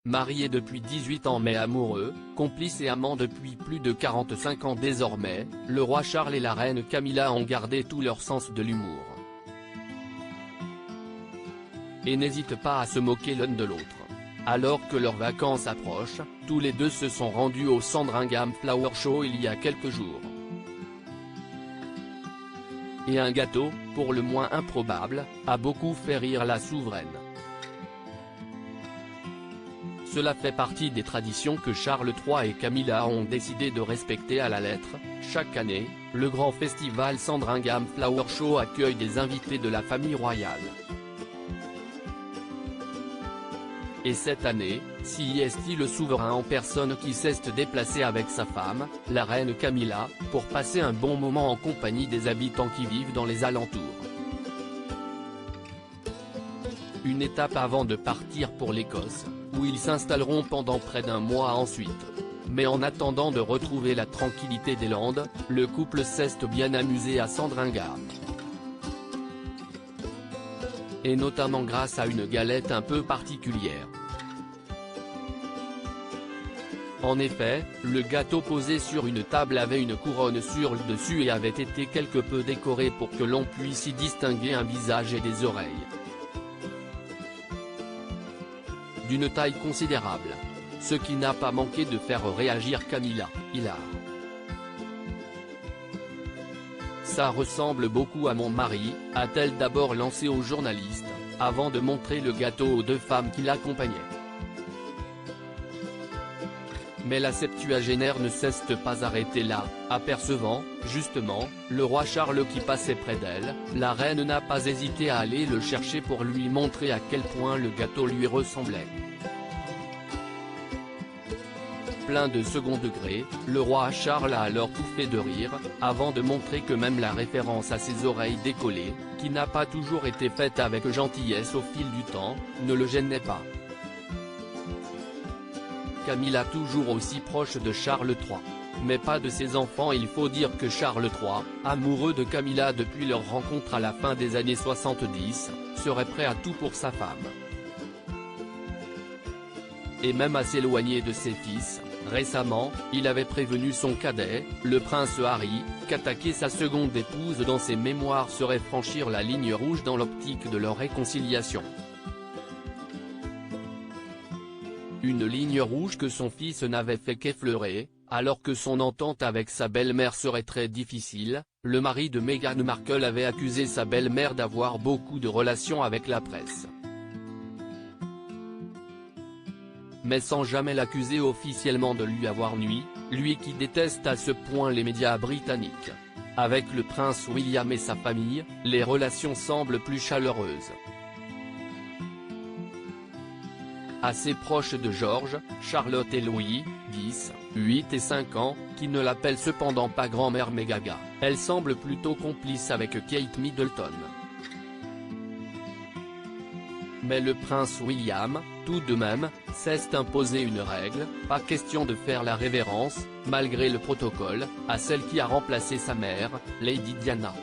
Mariés depuis 18 ans mais amoureux, complices et amants depuis plus de 45 ans désormais, le roi Charles et la reine Camilla ont gardé tout leur sens de l'humour. Et n'hésitent pas à se moquer l'un de l'autre. Alors que leurs vacances approchent, tous les deux se sont rendus au Sandringham Flower Show il y a quelques jours. Et un gâteau, pour le moins improbable, a beaucoup fait rire la souveraine. Cela fait partie des traditions que Charles III et Camilla ont décidé de respecter à la lettre. Chaque année, le grand festival Sandringham Flower Show accueille des invités de la famille royale. Et cette année, c'est le souverain en personne qui s'est déplacé avec sa femme, la reine Camilla, pour passer un bon moment en compagnie des habitants qui vivent dans les alentours. Une étape avant de partir pour l'Écosse, où ils s'installeront pendant près d'un mois ensuite. Mais en attendant de retrouver la tranquillité des Landes, le couple s'est bien amusé à Sandringham. Et notamment grâce à une galette un peu particulière. En effet, le gâteau posé sur une table avait une couronne sur le dessus et avait été quelque peu décoré pour que l'on puisse y distinguer un visage et des oreilles. D'une taille considérable. Ce qui n'a pas manqué de faire réagir Camilla, hilar. Ça ressemble beaucoup à mon mari, a-t-elle d'abord lancé aux journalistes, avant de montrer le gâteau aux deux femmes qui l'accompagnaient. Mais la septuagénaire ne s'est pas arrêtée là, apercevant, justement, le roi Charles qui passait près d'elle, la reine n'a pas hésité à aller le chercher pour lui montrer à quel point le gâteau lui ressemblait. Plein de second degré, le roi Charles a alors pouffé de rire, avant de montrer que même la référence à ses oreilles décollées, qui n'a pas toujours été faite avec gentillesse au fil du temps, ne le gênait pas. Camilla toujours aussi proche de Charles III. Mais pas de ses enfants. Il faut dire que Charles III, amoureux de Camilla depuis leur rencontre à la fin des années 70, serait prêt à tout pour sa femme. Et même à s'éloigner de ses fils. Récemment, il avait prévenu son cadet, le prince Harry, qu'attaquer sa seconde épouse dans ses mémoires serait franchir la ligne rouge dans l'optique de leur réconciliation. Une ligne rouge que son fils n'avait fait qu'effleurer, alors que son entente avec sa belle-mère serait très difficile. Le mari de Meghan Markle avait accusé sa belle-mère d'avoir beaucoup de relations avec la presse. Mais sans jamais l'accuser officiellement de lui avoir nui, lui qui déteste à ce point les médias britanniques. Avec le prince William et sa famille, les relations semblent plus chaleureuses. Assez proche de George, Charlotte et Louis, 10, 8 et 5 ans, qui ne l'appellent cependant pas grand-mère mais gaga, elle semble plutôt complice avec Kate Middleton. Mais le prince William, tout de même, s'est imposé une règle, pas question de faire la révérence, malgré le protocole, à celle qui a remplacé sa mère, Lady Diana.